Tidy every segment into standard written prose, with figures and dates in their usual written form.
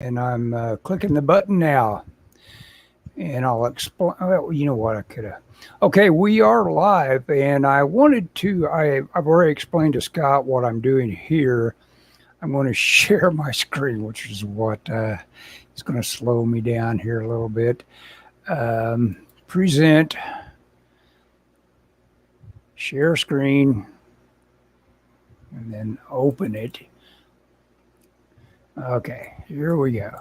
And I'm clicking the button now, and I'll explain. Well, you know what? I could have. Okay, we are live, and I wanted to. I've already explained to Scott what I'm doing here. I'm going to share my screen, which is what is going to slow me down here a little bit. Present, share screen, and then open it. Okay, here we go.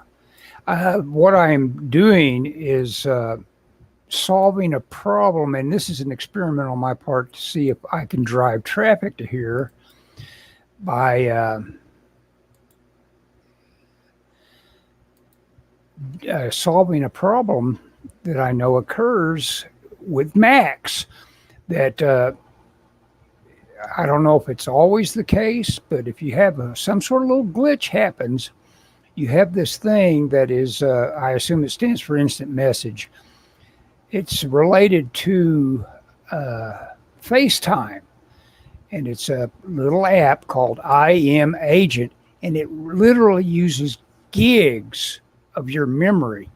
What I'm doing is solving a problem, and this is an experiment on my part to see if I can drive traffic to here by solving a problem that I know occurs with Macs that I don't know if it's always the case, but if you have some sort of little glitch happens, you have this thing that is, I assume it stands for instant message. It's related to FaceTime, and it's a little app called imagent, and it literally uses gigs of your memory.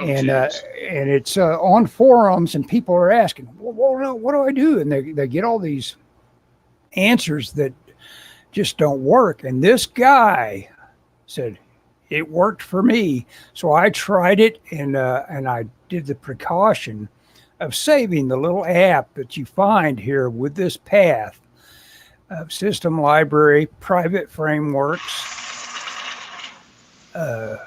Oh, and it's on forums, and people are asking, well, what do I do? And they get all these answers that just don't work. And this guy said, it worked for me. So I tried it, and I did the precaution of saving the little app that you find here with this path of system library, private frameworks,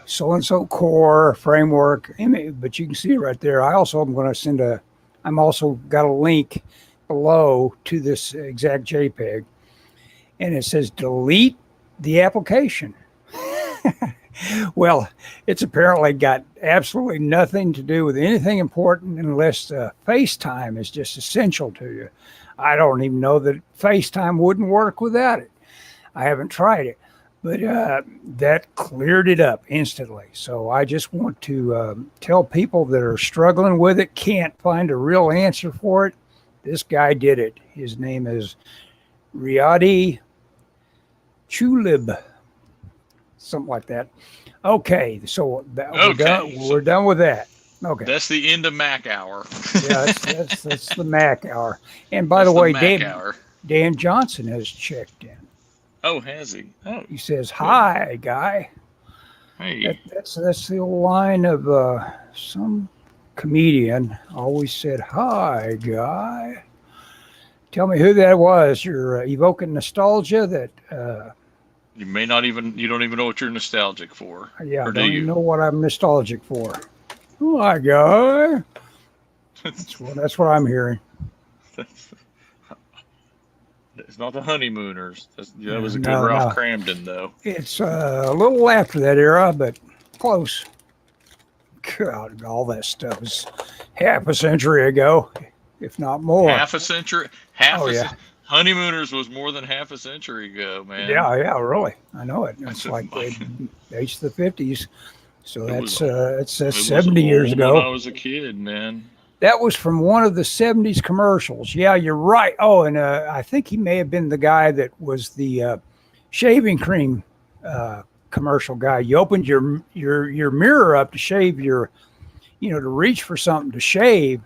so-and-so core framework. But you can see right there. I also am going to send I'm also got a link below to this exact JPEG. And it says delete the application. Well, it's apparently got absolutely nothing to do with anything important unless FaceTime is just essential to you. I don't even know that FaceTime wouldn't work without it. I haven't tried it, but that cleared it up instantly. So I just want to tell people that are struggling with it, can't find a real answer for it. This guy did it. His name is Riyadi Chulib. Something like that. Okay, so we're done with that. Okay, that's the end of Mac Hour. Yeah, that's the Mac Hour. And by the way, Dan Johnson has checked in. Oh, has he? Oh, he says, "Hi, guy." Hey, that's the old line of some comedian. Always said, "Hi, guy." Tell me who that was. You're evoking nostalgia that. You don't even know what you're nostalgic for. Yeah, I don't even know what I'm nostalgic for. Oh, my God. That's what I'm hearing. It's not the Honeymooners. That was a good Ralph Cramden, though. It's a little after that era, but close. God, all that stuff is half a century ago, if not more. Half a century? Honeymooners was more than half a century ago, man. Yeah, really. I know it. It's like the age of the 50s. So that's 70 years ago. When I was a kid, man. That was from one of the 70s commercials. Yeah, you're right. Oh, and I think he may have been the guy that was the shaving cream commercial guy. You opened your mirror up to shave to reach for something to shave,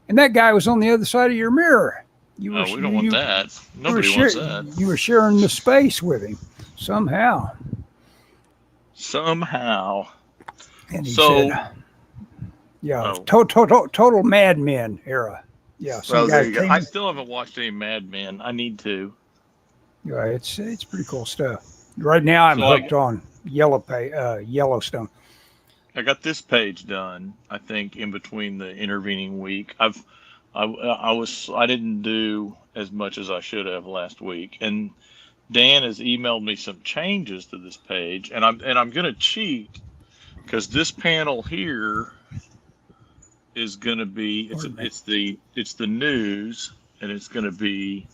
and that guy was on the other side of your mirror. We don't want that. Nobody wants that. You were sharing the space with him somehow. And he said, total Mad Men era. Yeah. There you go. I still haven't watched any Mad Men. I need to. Yeah, it's pretty cool stuff. Right now, I'm hooked on Yellowstone. I got this page done, I think, in between the intervening week. I didn't do as much as I should have last week, and Dan has emailed me some changes to this page, and I'm gonna cheat because this panel here is gonna be it's the news, and it's gonna be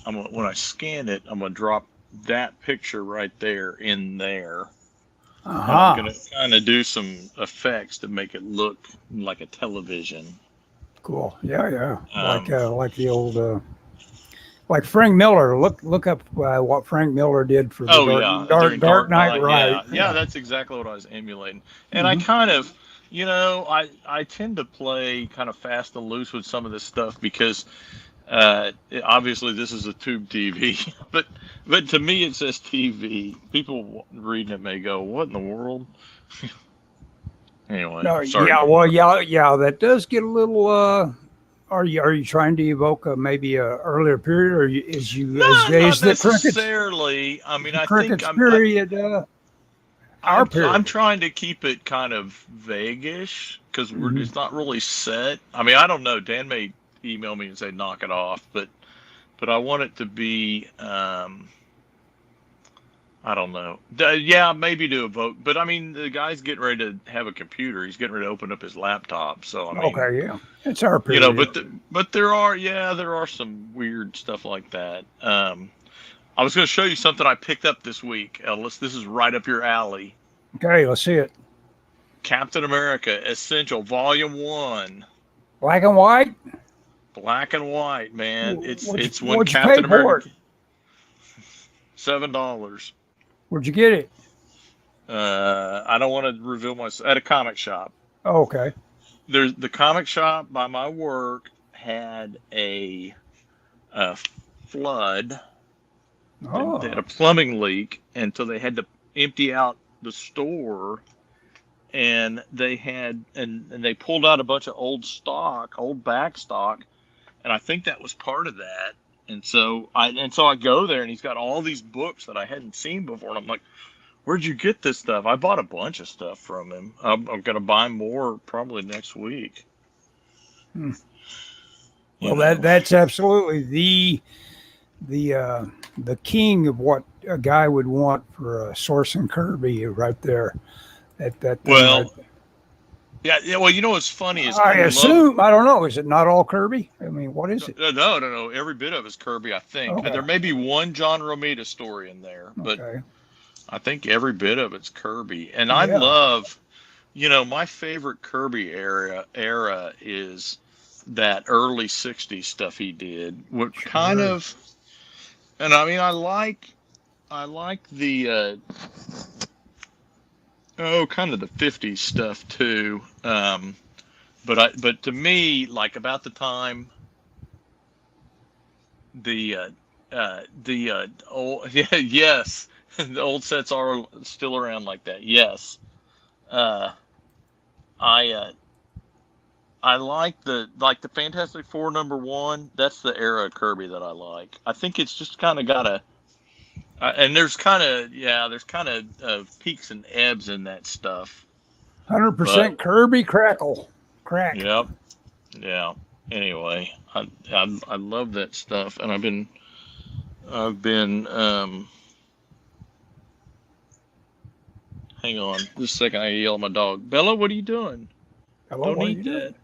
when I scan it, I'm gonna drop that picture right there in there. I'm gonna kind of do some effects to make it look like a television. Cool. Yeah. Like the old Like Frank Miller. Look up what Frank Miller did for the Dark Knight. Right? Yeah, that's exactly what I was emulating. And I Mhm. kind of, I tend to play kind of fast and loose with some of this stuff because obviously this is a tube TV, but to me it says TV. People reading it may go, "What in the world?" Anyway, No, sorry. yeah, well, yeah, that does get a little. Are you trying to evoke maybe a earlier period, or No, not the crickets? necessarily. I mean, I think Crickets period. Our period. I'm trying to keep it kind of vague-ish because Mhm. it's not really set. I mean, I don't know. Dan may email me and say knock it off, but I want it to be. I don't know. Yeah, maybe to evoke, but I mean, the guy's getting ready to have a computer. He's getting ready to open up his laptop. So I mean, Okay, yeah, it's our period. but there are some weird stuff like that. I was going to show you something I picked up this week, Ellis. This is right up your alley. Okay, let's see it. Captain America Essential Volume 1. Black and white. Black and white, man. It's when what'd you Captain pay for America. it? $7. Where'd you get it? I don't want to reveal myself. At a comic shop. Oh, okay. There's the comic shop by my work had a flood. Oh. They had a plumbing leak, and so they had to empty out the store. And they had and they pulled out a bunch of old back stock, and I think that was part of that. And so I go there, and he's got all these books that I hadn't seen before, and I'm like, "Where'd you get this stuff?" I bought a bunch of stuff from him. I'm gonna buy more probably next week. Well, that's absolutely the king of what a guy would want for Source and Kirby right there. That Well, right. yeah. Well, you know what's funny is I assume I don't know. Is it not all Kirby? I mean, what is it? No. Every bit of it's Kirby, I think. Okay. There may be one John Romita story in there, but Okay. I think every bit of it's Kirby. And Yeah. I love, my favorite Kirby era is that early '60s stuff he did. What kind of, and I mean, I like the kind of the '50s stuff too. But to me, like about the time the old yes, the old sets are still around like that. Yes, I like the Fantastic Four #1. That's the era of Kirby that I like. I think it's just kind of got a and there's kind of peaks and ebbs in that stuff. 100% Kirby crack. Yep. Yeah. Anyway, I love that stuff, and I've been hang on just a second. I yell at my dog. Bella, what are you doing? Hello, Don't eat that.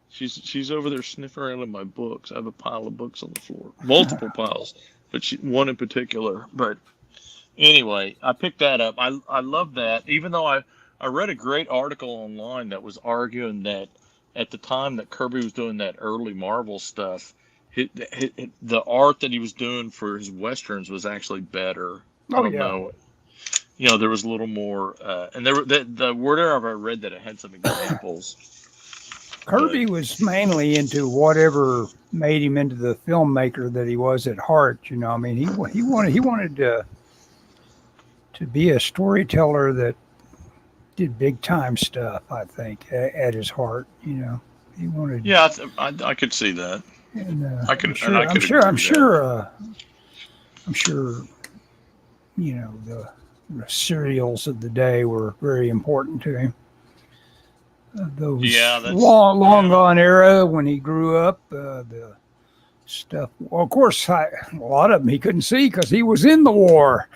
She's over there sniffing around in my books. I have a pile of books on the floor, multiple piles, but one in particular. But anyway, I picked that up. I love that. Even though I read a great article online that was arguing that at the time that Kirby was doing that early Marvel stuff, the art that he was doing for his Westerns was actually better. I don't know. There was a little more, and there were the wherever I read that it had some examples. Kirby was mainly into whatever made him into the filmmaker that he was at heart. I mean, he wanted to be a storyteller that did big time stuff. I think at his heart, he wanted. Yeah, I could see that. And, I'm sure. The serials of the day were very important to him. Those long gone era when he grew up, the stuff. Well, of course, a lot of them he couldn't see because he was in the war.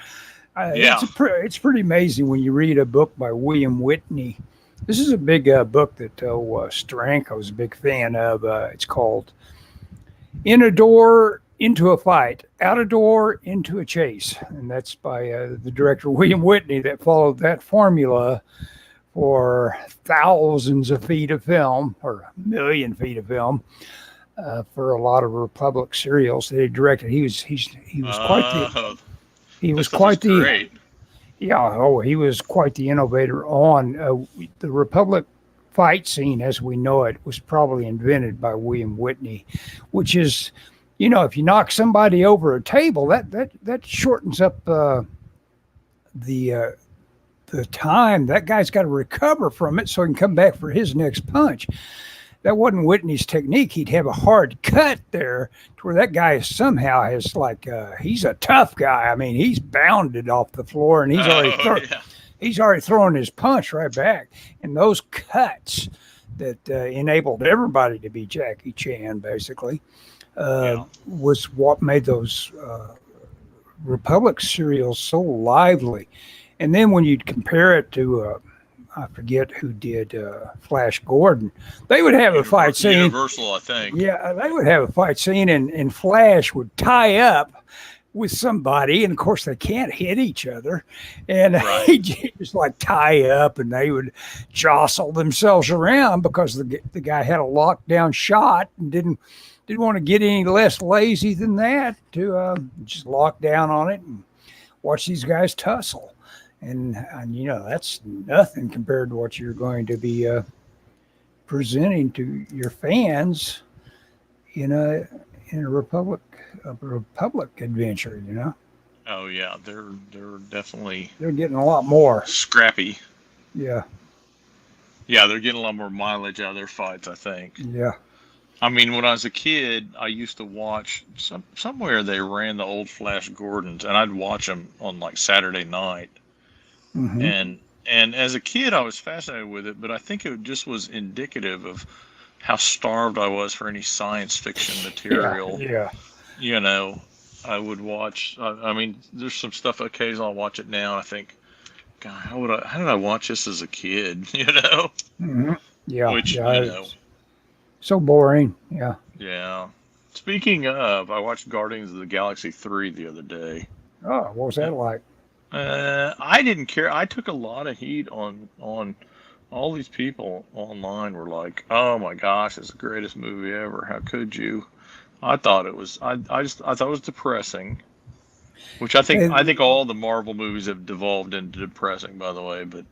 It's pretty amazing when you read a book by William Whitney. This is a big book that Steranko was a big fan of. It's called In a Door, Into a Fight, Out a Door, Into a Chase. And that's by the director William Whitney that followed that formula for thousands of feet of film, or a million feet of film. for a lot of Republic serials that he directed. He was quite the Oh, he that was stuff is quite the great. yeah, oh, he was quite the innovator on the Republic fight scene as we know it was probably invented by William Whitney, which is, if you knock somebody over a table, that shortens up the uh, the time that guy's got to recover from it so he can come back for his next punch. That wasn't Whitney's technique. He'd have a hard cut there to where that guy somehow has he's a tough guy. I mean, he's bounded off the floor and Oh yeah, he's already throwing his punch right back. And those cuts that enabled everybody to be Jackie Chan basically yeah. was what made those Republic serials so lively. And then when you'd compare it to I forget who did Flash Gordon. They would have a fight scene. Universal, I think. Yeah, they would have a fight scene, and Flash would tie up with somebody, and of course they can't hit each other, and Right. he just like tie up, and they would jostle themselves around because the guy had a lockdown shot and didn't want to get any less lazy than that to just lock down on it and watch these guys tussle. And that's nothing compared to what you're going to be presenting to your fans in a Republic adventure. Oh yeah, they're definitely They're getting a lot more. scrappy. Yeah, Yeah, they're getting a lot more mileage out of their fights, I think. yeah. I mean, when I was a kid, I used to watch somewhere they ran the old Flash Gordons, and I'd watch them on like Saturday night. Hmm. And as a kid, I was fascinated with it, but I think it just was indicative of how starved I was for any science fiction material. Yeah. I would watch. I mean, there's some stuff occasionally I'll watch it now. And I think, God, how did I watch this as a kid? Hmm. Yeah. Which Yeah. you know, So boring. Yeah. yeah. Speaking of, I watched Guardians of the Galaxy 3 the other day. Oh, what was that like? I didn't care. I took a lot of heat on all these people online were like, "Oh my gosh, it's the greatest movie ever. How could you?" I thought it was. I thought it was depressing, which I think all the Marvel movies have devolved into depressing, by the way. But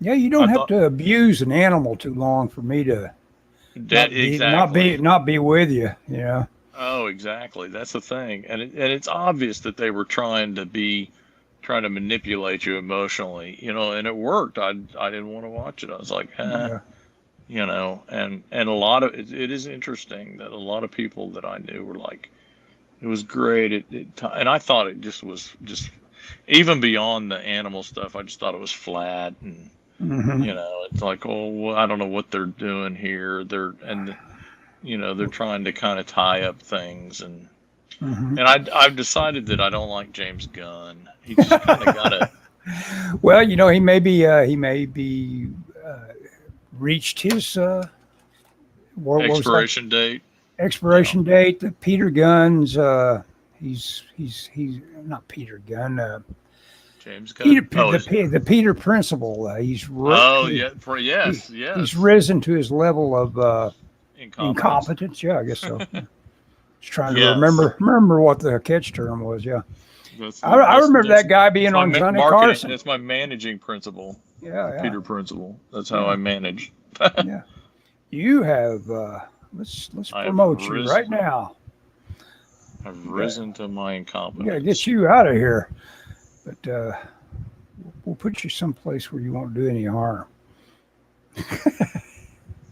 Yeah, you don't I have thought to abuse an animal too long for me to that exactly. not be with you. Yeah. Oh, exactly. That's the thing, and it's obvious that they were trying to manipulate you emotionally, and it worked. I didn't want to watch it. I was like, Yeah. and a lot of it is interesting that a lot of people that I knew were like, it was great. And I thought it just was just even beyond the animal stuff. I just thought it was flat, and Hmm. it's like, oh, well, I don't know what they're doing here. They're trying to kind of tie up things, and Hmm. I've decided that I don't like James Gunn. He just kind of got to. Well, he may be reached his what was that? Expiration date. Expiration date. The Peter Gunn's he's not Peter Gunn. James Gunn. The Peter principle. Oh yeah, yes. He's risen to his level of incompetence. Yeah, I guess so. Just trying to Yes. remember what the catch term was. Yeah, I That's- remember that's- that guy being that's my on Johnny marketing. Carson. That's my managing principle. Yeah, Peter principle. That's how I manage. yeah. You have let's I've promote you risen. right now. I've risen to my We incompetence. gotta get you out of here, but we'll put you someplace where you won't do any harm.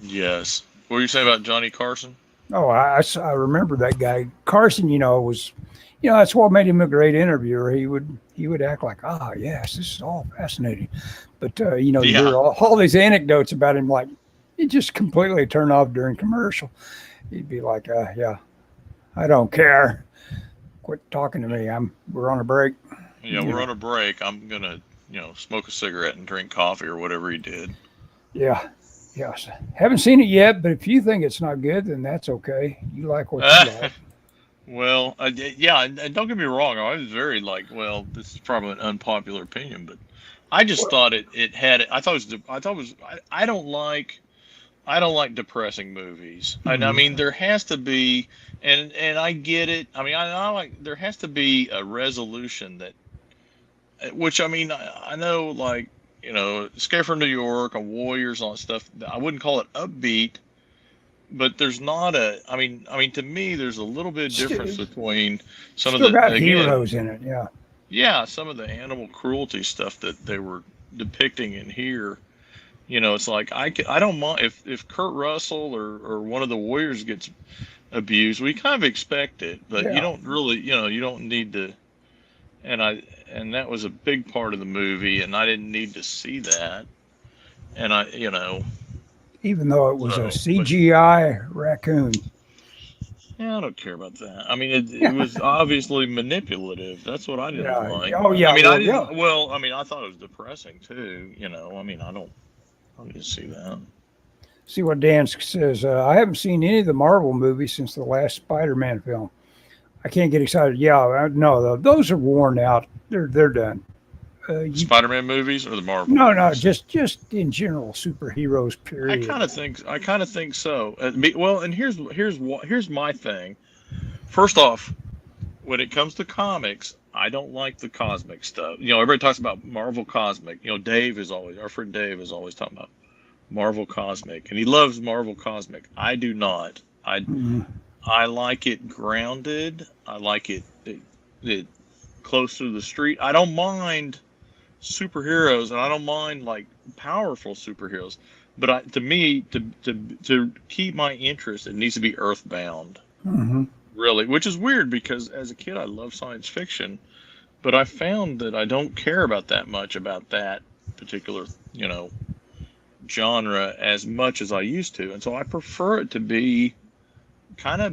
Yes. What were you saying about Johnny Carson? Oh, I remember that guy Carson. Was that's what made him a great interviewer. He would act like, yes, this is all fascinating, but you hear all these anecdotes about him, like he just completely turned off during commercial. He'd be like, yeah, I don't care. Quit talking to me. We're on a break. Yeah, we're on a break. I'm gonna, smoke a cigarette and drink coffee or whatever he did. Yeah. Yes. Haven't seen it yet, but if you think it's not good, then that's okay. You like what you like. Well, yeah, and don't get me wrong. I was very like, well, this is probably an unpopular opinion, but I just thought it had. I don't like I don't like depressing movies. I Mhm. mean, there has to be, and I get it. I mean, I like there has to be a resolution that, which I mean, I know like Escape from New York, and Warriors, and all that stuff. I wouldn't call it upbeat, but there's not a. I mean, to me, there's a little bit of difference Still, between some of still the got again, heroes in it. Yeah. yeah, some of the animal cruelty stuff that they were depicting in here. It's like I don't mind if Kurt Russell or one of the Warriors gets abused. We kind of expect it, but you Yeah. don't really, you don't need to. And I and that was a big part of the movie, and I didn't need to see that. And Even though it was a but CGI raccoon. yeah, I don't care about that. I mean, it Yeah. was obviously manipulative. That's what I didn't Yeah. like. Oh I yeah. mean, I Well, yeah. didn't. Well, I mean, I thought it was depressing too. I mean, I don't need to see that. See what Dan says. I haven't seen any of the Marvel movies since the last Spider-Man film. I can't get excited. Yeah. No, those are worn out. They're done. The You, Spider-Man movies or the Marvel no, movies? just in general superheroes. Period. I kind of think so. Well, and here's my thing. First off, when it comes to comics, I don't like the cosmic stuff. Everybody talks about Marvel Cosmic. Our friend Dave is always talking about Marvel Cosmic, and he loves Marvel Cosmic. I do not. Mhm. I like it grounded. I like it close to the street. I don't mind superheroes, and I don't mind like powerful superheroes. But to me, to keep my interest, it needs to be earthbound, Mhm. really. Which is weird because as a kid, I love science fiction, but I found that I don't care about that much about that particular, genre as much as I used to, and so I prefer it to be kind of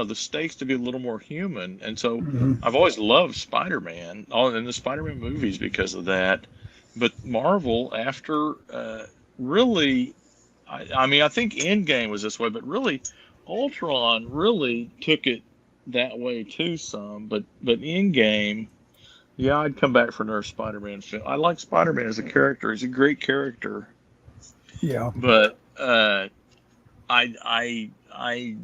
the stakes to be a little more human. And so Mhm. I've always loved Spider-Man, all in the Spider-Man movies because of that. But Marvel, after really, I mean, I think Endgame was this way, but really, Ultron really took it that way too some. But Endgame, yeah, I'd come back for another Spider-Man film. I like Spider-Man as a character; he's a great character. Yeah. But I I I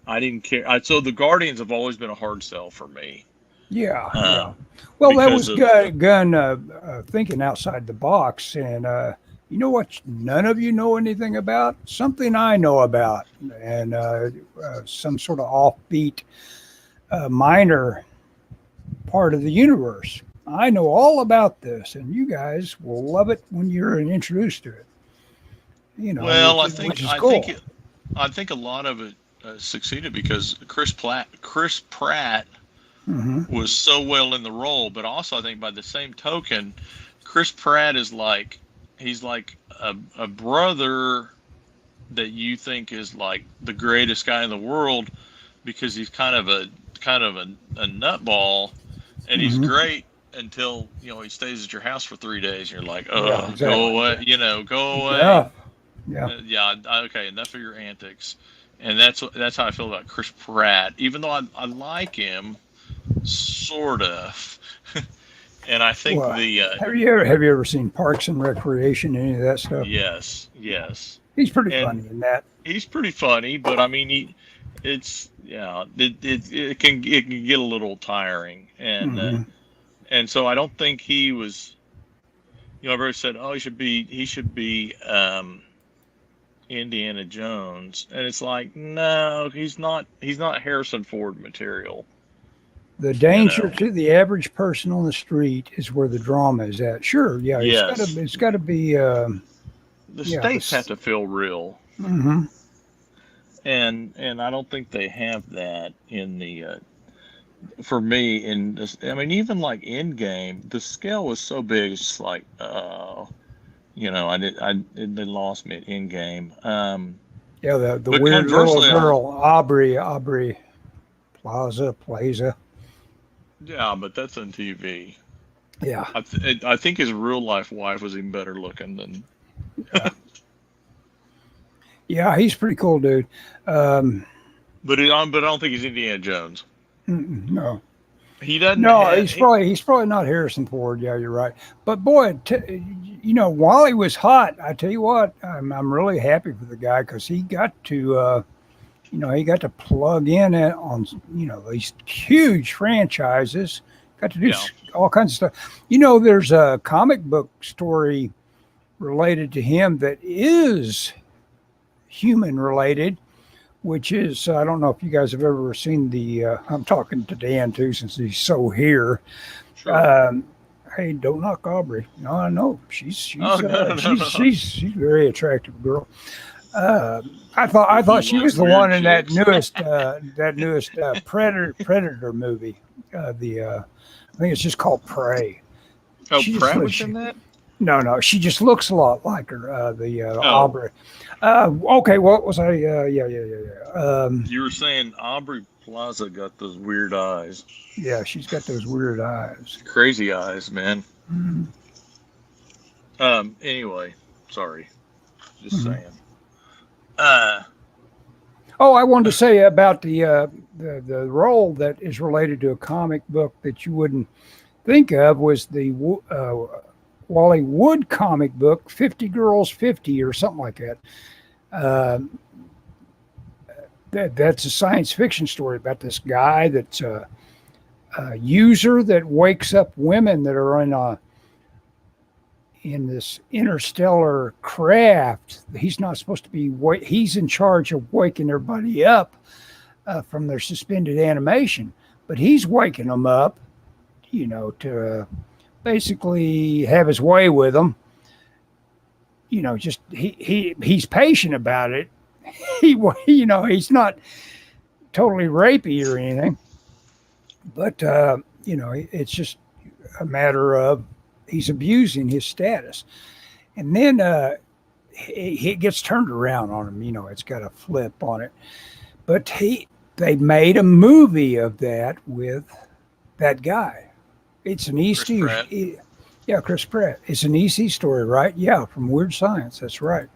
I didn't care. So the Guardians have always been a hard sell for me, Yeah. Yeah. um, Well, that because was of gun thinking outside the box, and you know what? None of you know anything about something I know about, and some sort of offbeat, minor part of the universe. I know all about this, and you guys will love it when you're introduced to it. well, Which is cool. I think a lot of it succeeded because Chris Pratt Hmm. was so well in the role, but also I think by the same token, Chris Pratt is like he's like a brother that you think is like the greatest guy in the world because he's kind of a nutball, and he's Hmm. great until he stays at your house for 3 days. And you're like, Yeah, oh, go exactly. away, go away. Enough. Yeah. Yeah, okay, enough of your antics. And that's how I feel about Chris Pratt. Even though I like him, sort of. And I think Well, the have you ever seen Parks and Recreation? Any of that stuff? yes, yes, He's pretty and funny in that. he's pretty funny, but I mean it's yeah, it can get a little tiring, Hmm. and so I don't think he was. Everybody said, oh, he should be Indiana Jones, and it's like, no, he's not. He's not Harrison Ford material. The You danger know. to the average person on the street is where the drama is at. Sure, yeah, Yes, it's got to be, the yeah, stakes have to feel real, hmm and I don't think they have that in the for me in this. I mean, even like Endgame, the scale was so big. It's like, they lost me at Endgame. yeah, the But weird little conversely, girl, Aubrey Plaza. yeah, but that's on TV. Yeah, I think his real life wife was even better looking than. yeah, yeah. He's pretty cool, dude. Um, But I don't think he's Indiana Jones. no, He doesn't No, have. he's probably not Harrison Ford. Yeah, you're right. But boy, while he was hot, I tell you what, I'm really happy for the guy because he got to he got to plug in on these huge franchises. Got to do Yeah. all kinds of stuff. There's a comic book story related to him that is human related, which is I don't know if you guys have ever seen the. I'm talking to Dan too since he's so here. Sure. Hey, don't knock Aubrey. No, I know Oh, no. she's a very attractive girl. I thought she was the Weird one in that chicks. newest Predator movie. I think it's just called Prey. Oh, She just Pratt looks. was in that. No, she just looks a lot like her. Oh, Aubrey. Okay, what was I? Yeah. you were saying Aubrey Plaza got those weird eyes, Yeah, she's got those weird eyes. crazy eyes, man. Mhm. Anyway, sorry, just Mhm. saying. Uh, Oh, I wanted to say about the role that is related to a comic book that you wouldn't think of was the Wally Wood comic book, 50 Girls 50 or something like that. Uh, that's a science fiction story about this guy that's a user that wakes up women that are in this interstellar craft. He's not supposed to be. He's in charge of waking everybody up from their suspended animation, but he's waking them up, to basically have his way with them. Just he's patient about it. He's not totally rapey or anything, but it's just a matter of he's abusing his status, and then it gets turned around on him. It's got a flip on it, but they made a movie of that with that guy. It's an Chris Pratt. Yeah, Chris Pratt. It's an EC story, right? Yeah, from Weird Science. That's right.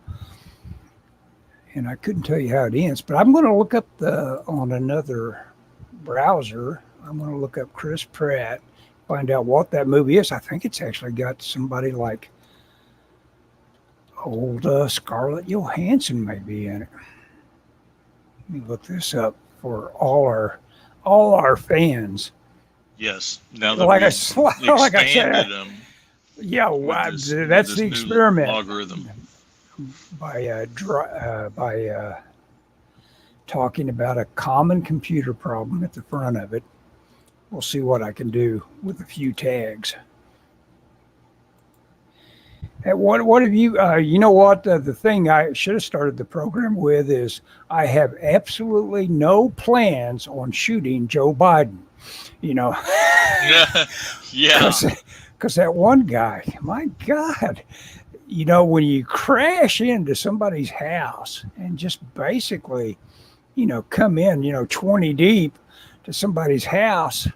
And I couldn't tell you how it ends, but I'm going to look up on another browser. I'm going to look up Chris Pratt, find out what that movie is. I think it's actually got somebody like old Scarlett Johansson maybe in it. Let me look this up for all our fans. Yes. Now that Like we've like I expanded said, them yeah, with this, that's with the this new experiment logarithm. by talking about a common computer problem at the front of it. We'll see what I can do with a few tags. And what have you? You know what? The thing I should have started the program with is I have absolutely no plans on shooting Joe Biden. Yeah. Yeah. Because that one guy, my God, when you crash into somebody's house and just basically, come in, 20 deep to somebody's house,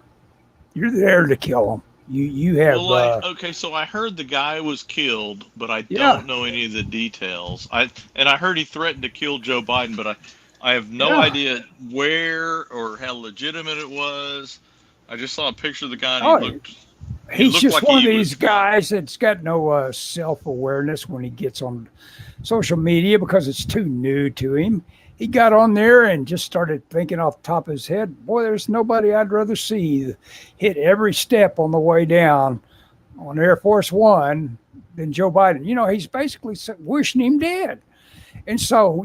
you're there to kill them. You have Well, okay, so I heard the guy was killed, but I yeah, don't know any of the details. I heard he threatened to kill Joe Biden, but I have no yeah. idea where or how legitimate it was. I just saw a picture of the guy and Oh, he he's looked just like one of he these was guys that's got no self-awareness when he gets on social media because it's too new to him. He got on there and just started thinking off the top of his head, boy, there's nobody I'd rather see hit every step on the way down on Air Force One than Joe Biden. He's basically wishing him dead. And so,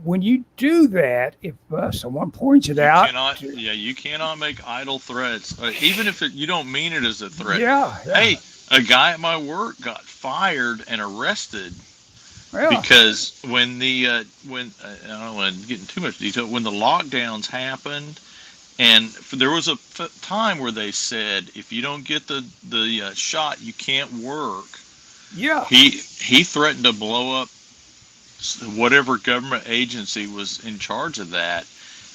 when you do that, if someone points it out, you cannot make idle threats, even if you don't mean it as a threat. yeah. Hey, a guy at my work got fired and arrested Yeah. because when I don't want to get into too much detail, when the lockdowns happened, and there was a time where they said if you don't get the shot, you can't work. Yeah. He threatened to blow up whatever government agency was in charge of that.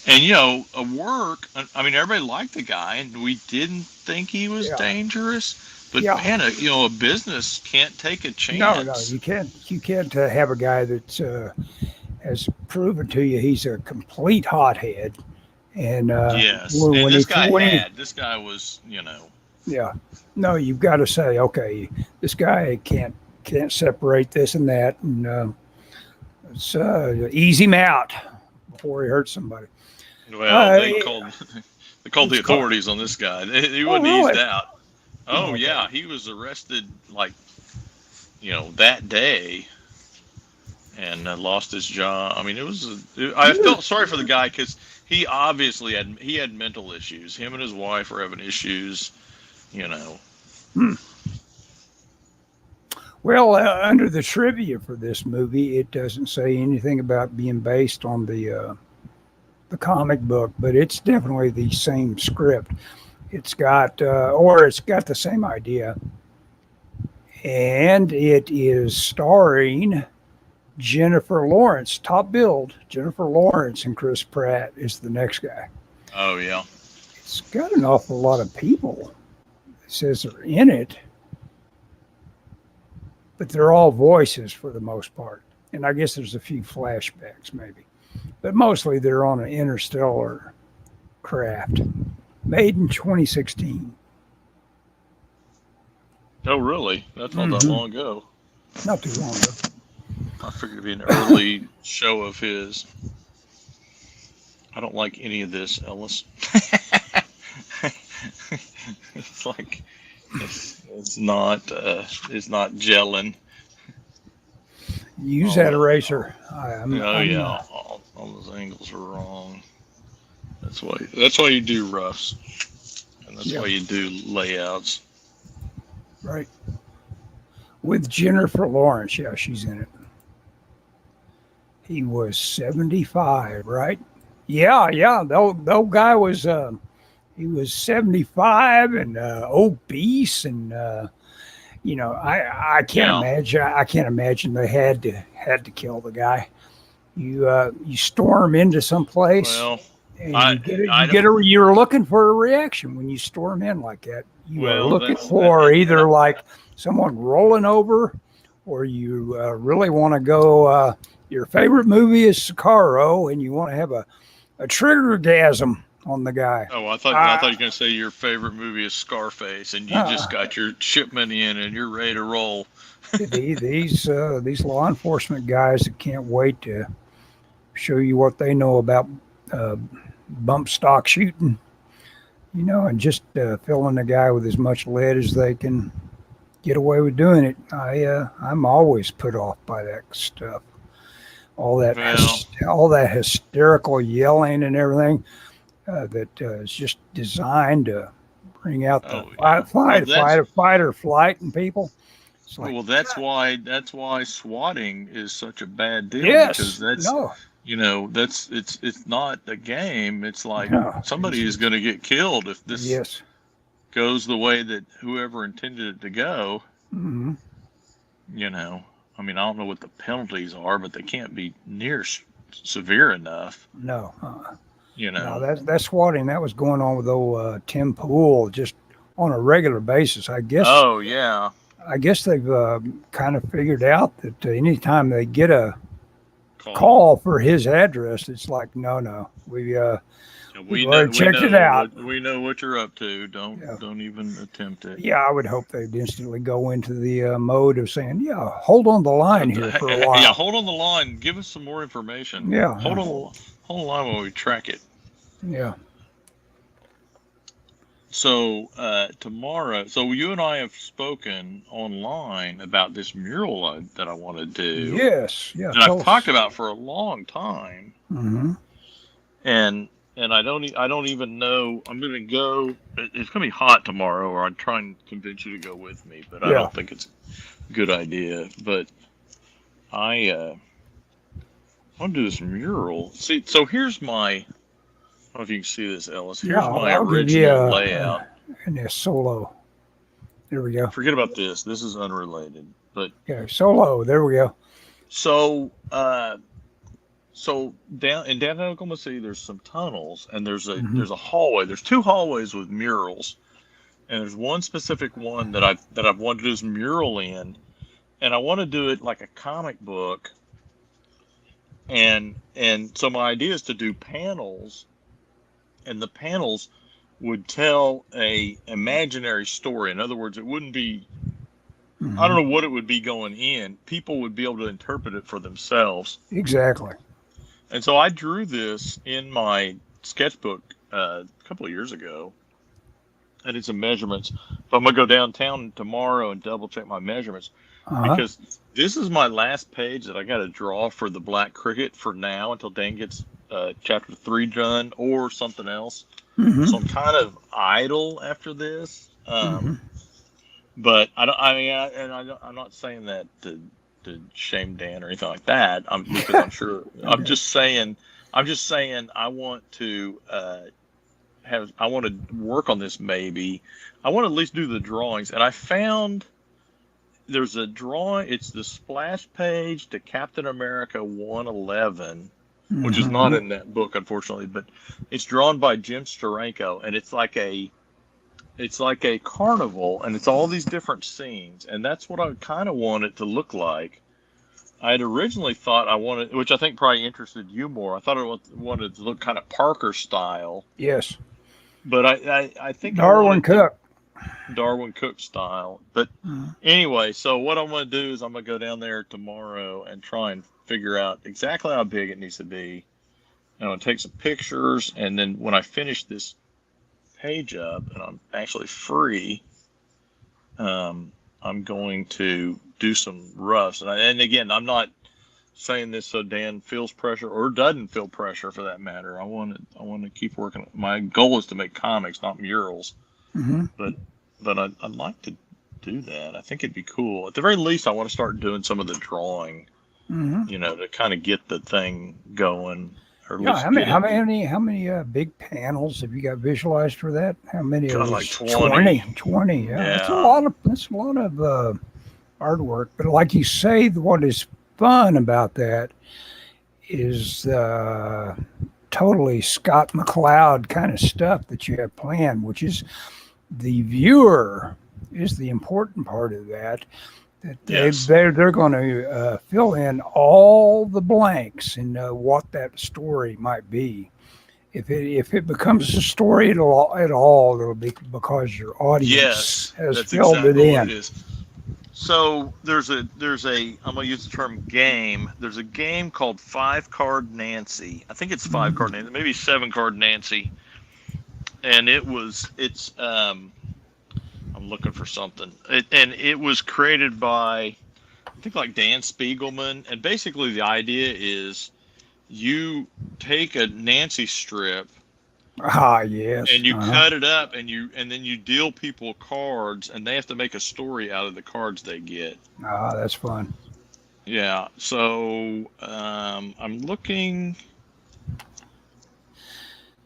And a work, I mean, everybody liked the guy and we didn't think he was Yeah. dangerous, but Yeah. man, a business can't take a chance. No, you can't. You can't have a guy that has proven to you he's a complete hothead, And Yes, when, and when this he guy when he this guy was, yeah, no, you've got to say, okay, this guy can't separate this and that, and it's ease him out before he hurts somebody. well, they called the It's called. authorities on this guy. He Oh, wasn't eased really? out. Oh Okay. yeah, he was arrested like that day and lost his job. I mean, I felt sorry for the guy because he obviously had mental issues. Him and his wife were having issues. You know. Hmm. Well, under the trivia for this movie, it doesn't say anything about being based on the comic book, but it's definitely the same script. It's got the same idea, and it is starring Jennifer Lawrence, top billed. Jennifer Lawrence and Chris Pratt is the next guy. Oh yeah. It's got an awful lot of people. It says they're in it, but they're all voices for the most part. And I guess there's a few flashbacks maybe, but mostly they're on an interstellar craft made in 2016. Oh really? That's not that long ago. Not too long ago. I figured it'd be an early show of his. I don't like any of this, Ellis. It's like it's not gelling. Use that eraser. I'm yeah, all those angles are wrong. That's why you do roughs, and that's why you do layouts. Right. With Jennifer Lawrence, yeah, she's in it. He was 75, right? Yeah. The guy was he was 75 and obese, and I can't imagine. I can't imagine they had to kill the guy. You storm into some place, and you're looking for a reaction when you storm in like that. You are looking for either like someone rolling over, or you really want to go. Your favorite movie is Sicario, and you want to have a triggergasm on the guy. Oh, I thought you were going to say your favorite movie is Scarface, and you just got your shipment in and you're ready to roll. These law enforcement guys that can't wait to show you what they know about bump stock shooting, and just filling the guy with as much lead as they can get away with doing it. I'm always put off by that stuff. All that hysterical yelling and everything that is just designed to bring out the fight or flight in people. Like, that's why swatting is such a bad deal. Yes, because it's not a game. It's like somebody is going to get killed if this goes the way that whoever intended it to go. Mm-hmm. I mean, I don't know what the penalties are, but they can't be near severe enough. No. No, that's swatting. That was going on with old Tim Pool just on a regular basis, I guess. Oh, yeah. I guess they've kind of figured out that anytime they get a call for his address, it's like, no, we checked it out. We know what you're up to. Don't even attempt it. Yeah, I would hope they'd instantly go into the mode of saying, hold on the line here for a while. Yeah, hold on the line. Give us some more information. Yeah. Hold on the line while we track it. Yeah. So tomorrow, you and I have spoken online about this mural that I want to do. Yes, yeah. And I've talked about for a long time. Mm-hmm. And I don't even know. I'm going to go. It's going to be hot tomorrow, or I'd try and convince you to go with me. But I don't think it's a good idea. But I want to do this mural. See, so here's my. I don't know if you can see this, Ellis. Here's my original layout. And there's solo. There we go. Forget about this. This is unrelated. But solo. There we go. So down in downtown Oklahoma City, there's some tunnels, and there's a hallway. There's two hallways with murals, and there's one specific one that I've wanted to do this mural in, and I want to do it like a comic book. And so my idea is to do panels and the panels would tell a imaginary story. In other words, it wouldn't be, I don't know what it would be going in. People would be able to interpret it for themselves. Exactly. And so I drew this in my sketchbook a couple of years ago. I did some measurements. So I'm going to go downtown tomorrow and double check my measurements, because this is my last page that I got to draw for the Black Cricket for now until Dan gets chapter 3 done or something else. So I'm kind of idle after this. But I'm not saying that to shame Dan or anything like that. Because I'm sure. I'm just saying I want to work on this. Maybe I want to at least do the drawings. And I found there's a drawing. It's the splash page to Captain America 111, which is not in that book, unfortunately. But it's drawn by Jim Steranko, and it's like a carnival, and it's all these different scenes, and that's what I kind of want it to look like. I had originally thought I wanted, which I think probably interested you more, I thought I wanted to look kind of Parker style. Yes. But I think Darwin Cook style. But anyway, so what I'm going to do is I'm going to go down there tomorrow and try and figure out exactly how big it needs to be. And I'm going to take some pictures, and then when I finish this page up and I'm actually free, I'm going to do some roughs. And again, I'm not saying this so Dan feels pressure or doesn't feel pressure for that matter. I want to keep working. My goal is to make comics, not murals. But I'd like to do that. I think it'd be cool. At the very least, I want to start doing some of the drawing, to kind of get the thing going. Yeah, how many big panels have you got visualized for that? How many? Like 20. 20. Yeah. That's a lot of artwork. But like you say, what is fun about that is totally Scott McCloud kind of stuff that you have planned, which is the viewer is the important part of that. They're going to fill in all the blanks and what that story might be. If it becomes a story at all, it'll be because your audience has filled it in. What it is. So there's a I'm going to use the term game. There's a game called 5-Card Nancy. I think it's 5-Card Nancy, maybe 7-Card Nancy. And it's I'm looking for something. It was created by, I think, like Dan Spiegelman. And basically the idea is you take a Nancy strip. Yes. And you cut it up, and then you deal people cards, and they have to make a story out of the cards they get. That's fun. Yeah. So I'm looking.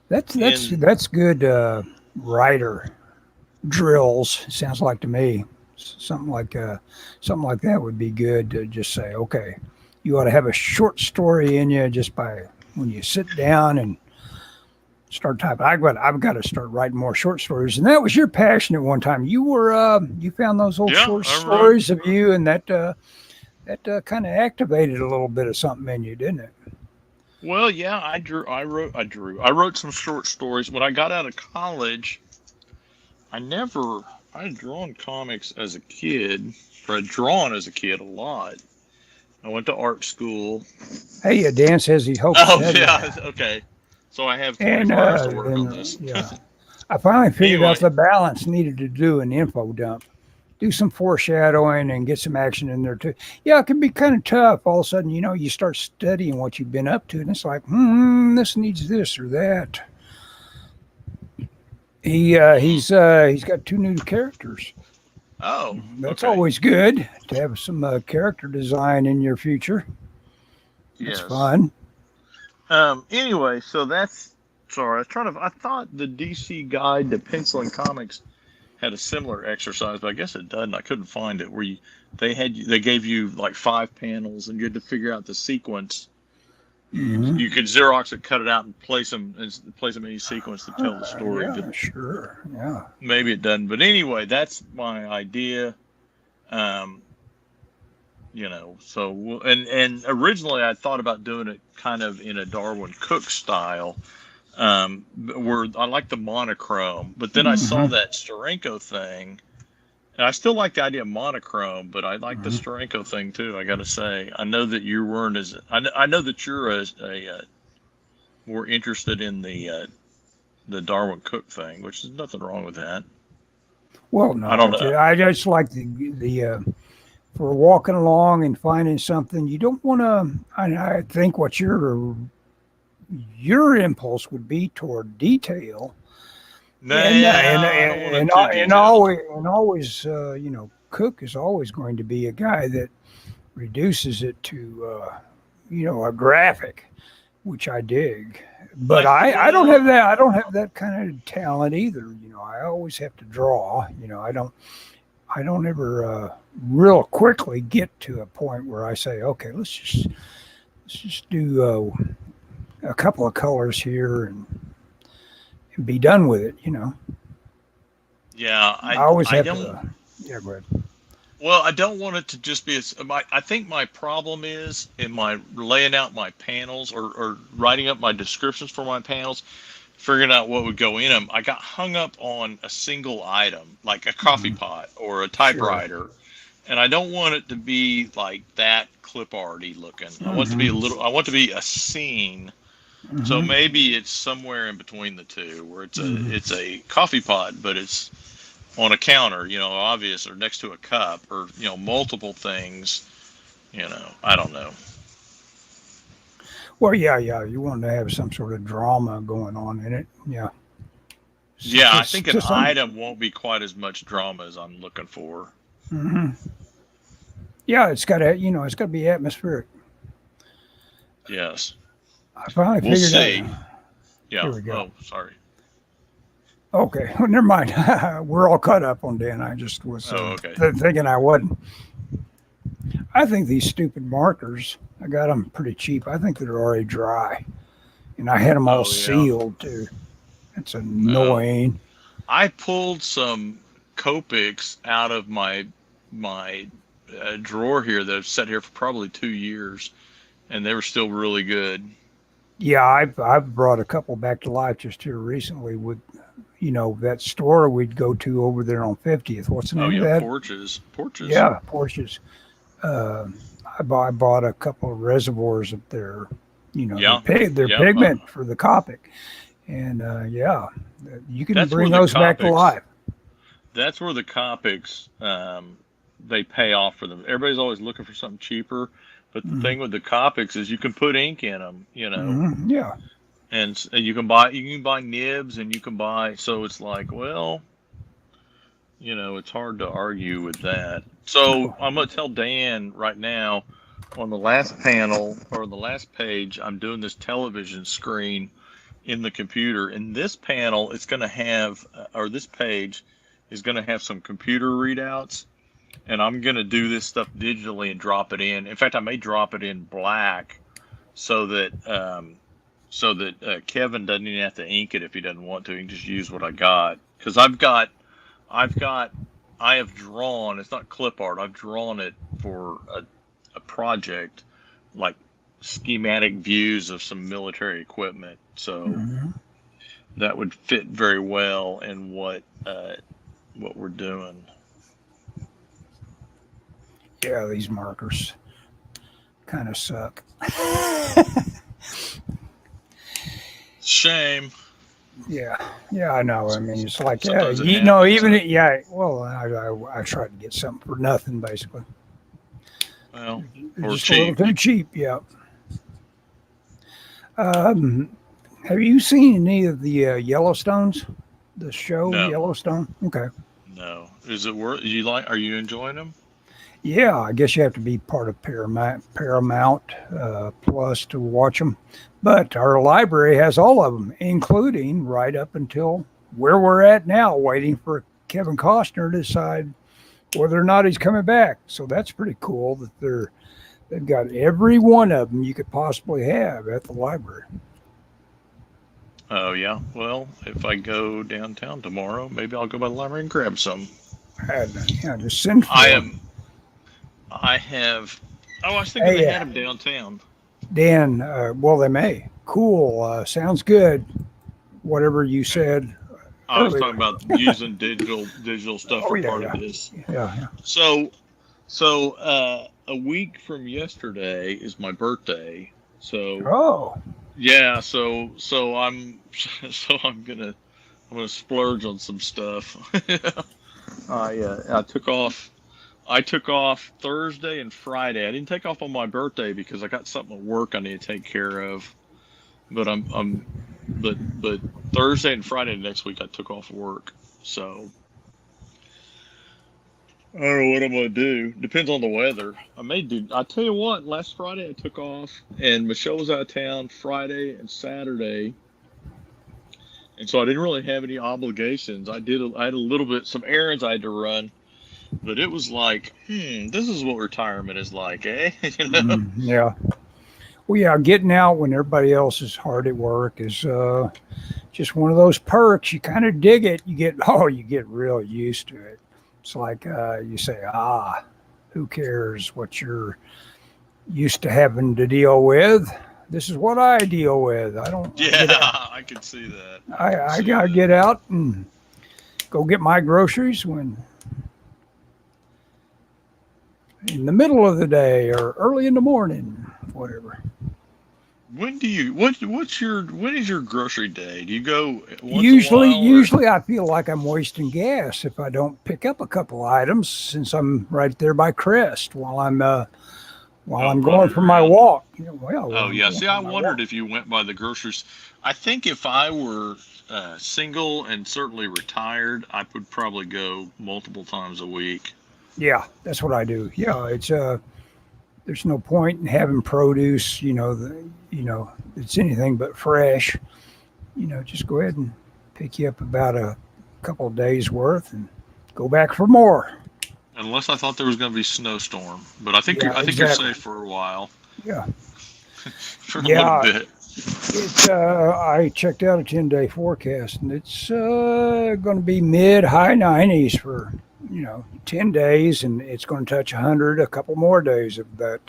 That's good writer drills. Sounds like to me. Something like that would be good to just say, okay, you ought to have a short story in you just by when you sit down and start typing. I've got to start writing more short stories, and that was your passion at one time. You found those old short stories of you, and that kind of activated a little bit of something in you, didn't it? Well, yeah, I wrote some short stories when I got out of college. I had drawn comics as a kid, or I'd drawn as a kid a lot. I went to art school. Hey, Dan says he hopes. Oh, yeah, okay. So I have 24 hours to work on this. Yeah. I finally figured out the balance needed to do an info dump. Do some foreshadowing and get some action in there too. Yeah, it can be kind of tough. All of a sudden, you start studying what you've been up to, and it's like, this needs this or that. He's got 2 new characters. Oh, that's always good to have some character design in your future. That's fun. Anyway, so I thought the DC Guide to Penciling Comics had a similar exercise, but I guess it doesn't. I couldn't find it where they gave you like 5 panels and you had to figure out the sequence. You could Xerox it, cut it out, and place them in any sequence to tell the story. Yeah, sure. Yeah. Maybe it doesn't, but anyway, that's my idea. So and originally I thought about doing it kind of in a Darwin Cook style. Where I like the monochrome, but then I saw that Steranko thing, and I still like the idea of monochrome, but I like the Steranko thing too. I got to say, I know that you weren't as I know that you're more interested in the Darwin Cook thing, which is nothing wrong with that. Well, no, I don't know. I just like the for walking along and finding something. You don't want to. I think what your impulse would be toward detail, Nah, I don't want it too detailed. and always, Cook is always going to be a guy that reduces it to, a graphic, which I dig. But I don't have that. I don't have that kind of talent either. I always have to draw. I don't ever real quickly get to a point where I say, okay, let's just do a couple of colors here and be done with it. Yeah, I always have don't. to. Yeah, go ahead. Well, I don't want it to just be. I think my problem is in my laying out my panels or writing up my descriptions for my panels, figuring out what would go in them. I got hung up on a single item, like a coffee pot or a typewriter, and I don't want it to be like that clip arty looking. I want it to be I want it to be a scene. So maybe it's somewhere in between the two, where it's a coffee pot, but it's on a counter, obvious, or next to a cup, or multiple things. I don't know. Well, yeah, you want to have some sort of drama going on in it. Yeah. Yeah, I think an item won't be quite as much drama as I'm looking for. Yeah, it's got to be atmospheric. Yes. I finally figured out. Yeah. Here we go. Oh, sorry. Okay, well, never mind. We're all caught up on Dan. I just was thinking I wasn't. I think these stupid markers, I got them pretty cheap. I think they're already dry. And I had them all sealed too. It's annoying. I pulled some Copics out of my drawer here that have sat here for probably 2 years, and they were still really good. Yeah, I've brought a couple back to life just here recently with, that store we'd go to over there on 50th. What's the name of that? Porches. Yeah, Porches. I bought a couple of reservoirs up there. They're pigment for the Copic, and you can bring those back to life. That's where the Copics they pay off for them. Everybody's always looking for something cheaper. But the thing with the Copics is you can put ink in them, Yeah. And you can buy nibs, and you can buy. So it's like, well, it's hard to argue with that. So I'm going to tell Dan right now on the last panel or the last page, I'm doing this television screen in the computer. In this panel, it's going to have, or this page is going to have some computer readouts. And I'm going to do this stuff digitally and drop it in. In fact, I may drop it in black so that Kevin doesn't even have to ink it if he doesn't want to. He can just use what I got. Because I have drawn, it's not clip art, I've drawn it for a project, like schematic views of some military equipment. So that would fit very well in what we're doing. Yeah, these markers kind of suck. Shame. Yeah, I know. I mean, it's like, I tried to get something for nothing, basically. Well, or just cheap. A little too cheap, yeah. Have you seen any of the Yellowstones? The show Yellowstone? Okay. No. Is it worth? Are you enjoying them? Yeah, I guess you have to be part of Paramount Plus to watch them. But our library has all of them, including right up until where we're at now, waiting for Kevin Costner to decide whether or not he's coming back. So that's pretty cool that they've got every one of them you could possibly have at the library. Oh, yeah. Well, if I go downtown tomorrow, maybe I'll go by the library and grab some. Just send for them. I was thinking they had them downtown. Dan, well, they may. Cool. Sounds good. whatever you said. I was earlier. talking about using digital stuff Oh, for yeah, part yeah. of this. Yeah. So a week from yesterday is my birthday. So Oh, yeah, so I'm I'm gonna splurge on some stuff. I took off Thursday and Friday. I didn't take off on my birthday because I got something at work I need to take care of. But but Thursday and Friday next week I took off work. So I don't know what I'm gonna do. Depends on the weather. I may do. I tell you what. Last Friday I took off, and Michelle was out of town Friday and Saturday, and so I didn't really have any obligations. I had a little bit, some errands I had to run, but it was like, this is what retirement is like, eh? You know? yeah. Well, yeah, getting out when everybody else is hard at work is just one of those perks. You kind of dig it. You get real used to it. It's like you say, who cares what you're used to having to deal with? This is what I deal with. I don't. Yeah, I can see that. I gotta get out and go get my groceries when in the middle of the day or early in the morning, whatever. When is your grocery day? Do you go once Usually, a while, or? usually I feel like I'm wasting gas if I don't pick up a couple items since I'm right there by Crest while I'm going for my walk. Oh yeah. See, I wondered if you went by the groceries. I think if I were single and certainly retired, I would probably go multiple times a week. Yeah, that's what I do. Yeah, it's there's no point in having produce. It's anything but fresh. Just go ahead and pick you up about a couple of days worth and go back for more. Unless I thought there was going to be a snowstorm, but I think Yeah, you're safe for a while. Yeah. For a little bit. I checked out a 10-day forecast, and it's going to be mid-high 90s for 10 days, and it's going to touch 100 a couple more days of that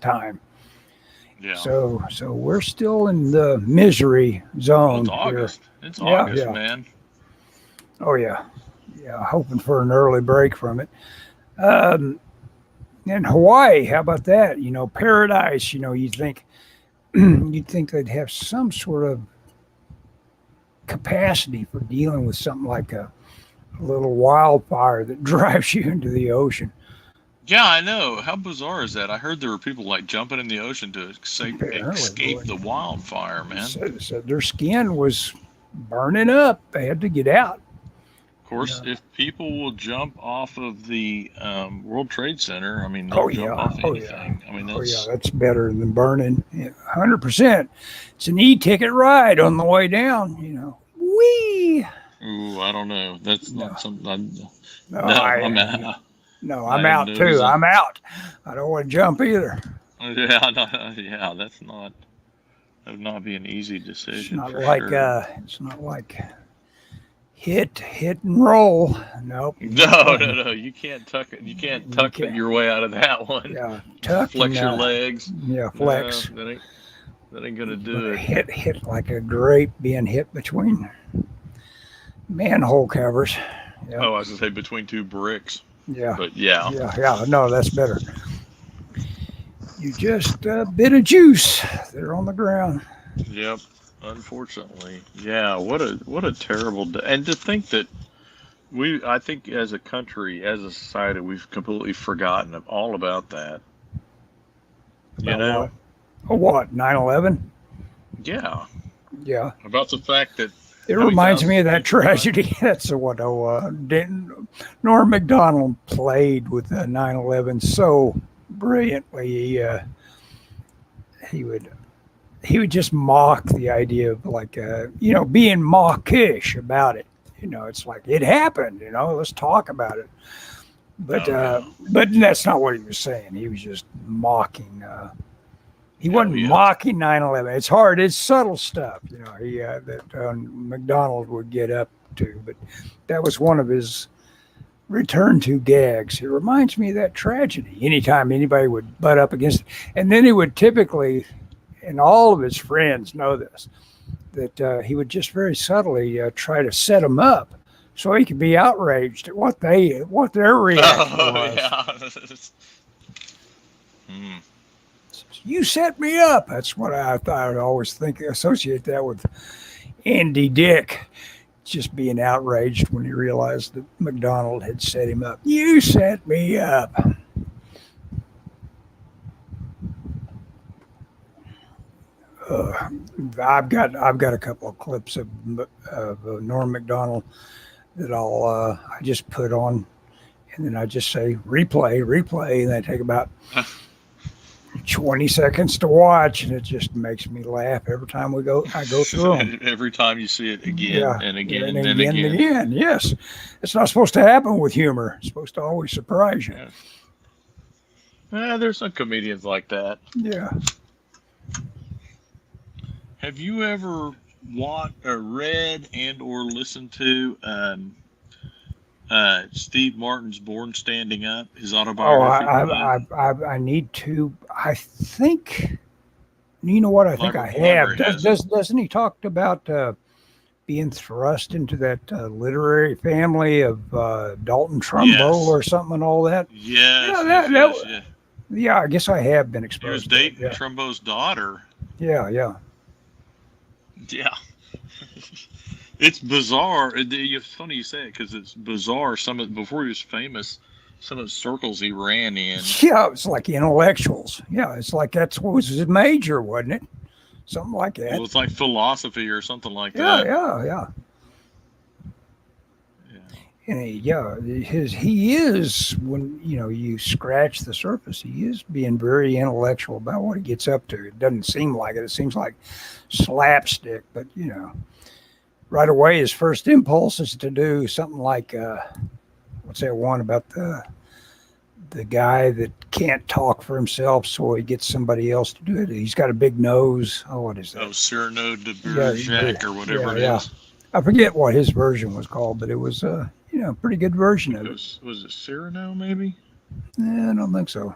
time. Yeah. So we're still in the misery zone. It's August. Here. It's August, man. Oh yeah, hoping for an early break from it. And Hawaii, how about that? Paradise. You'd think they'd have some sort of capacity for dealing with something like a little wildfire that drives you into the ocean. Yeah, I know. How bizarre is that? I heard there were people like jumping in the ocean to escape the wildfire, man. So their skin was burning up. They had to get out. Of course, if people will jump off of the World Trade Center, I mean, they'll jump off anything. Yeah. I mean, that's better than burning. 100%. It's an e-ticket ride on the way down. Whee! Ooh, I don't know. That's not something. I'm out too. I'm out. I don't want to jump either. Yeah, that would not be an easy decision. It's not like hit and roll. Nope. No. You can't tuck it. You can't tuck your way out of that one. Yeah, tuck. Flex your legs. Yeah, flex. That ain't gonna do it. Hit like a grape being hit between manhole covers. Yep. Oh, I was gonna say between two bricks. Yeah. But yeah. Yeah. No, that's better. You just a bit of juice there on the ground. Yep. Unfortunately. Yeah. What a terrible day. And to think that I think as a country, as a society, we've completely forgotten all about that. What? 9/11? Yeah. Yeah. About the fact that it reminds me of that tragedy. That's what Norm Macdonald played with 9/11 so brilliantly. He would just mock the idea of being mawkish about it. It's like it happened. Let's talk about it. But that's not what he was saying. He was just mocking. He wasn't mocking 9/11. It's hard. It's subtle stuff, that McDonald would get up to. But that was one of his return to gags. It reminds me of that tragedy. Anytime anybody would butt up against it. And then he would typically, and all of his friends know this, that he would just very subtly try to set them up so he could be outraged at what their reaction was. Yeah. You set me up. That's what I thought. I'd always associate that with Andy Dick just being outraged when he realized that McDonald had set him up. You set me up. I've got a couple of clips of Norm Macdonald that I just put on, and then I just say replay, and they take about 20 seconds to watch, and it just makes me laugh every time I go through them. Every time you see it again and again and again. Yes, it's not supposed to happen with humor. It's supposed to always surprise you. Yeah. There's some comedians like that. Yeah. Have you ever watched or read and or listened to Steve Martin's Born Standing Up, his autobiography? I need to. I think, you know what? I think I have. Doesn't he talk about being thrust into that literary family of Dalton Trumbo or something and all that? Yes. Yeah, I guess I have been exposed. He was dating Trumbo's daughter. Yeah. Yeah. It's bizarre. It's funny you say it because it's bizarre. Before he was famous, some of the circles he ran in. Yeah, it's like intellectuals. Yeah, it's like that's what was his major, wasn't it? Something like that. Well, it's like philosophy or something like that. Yeah. And he is, when you scratch the surface, he is being very intellectual about what he gets up to. It doesn't seem like it. It seems like slapstick, but right away his first impulse is to do something like what's that one about the guy that can't talk for himself, so he gets somebody else to do it. He's got a big nose. Oh, what is that? Oh, Cyrano de Bergerac or whatever it is. I forget what his version was called, but it was a pretty good version of it. Was it Cyrano, maybe? Yeah, I don't think so.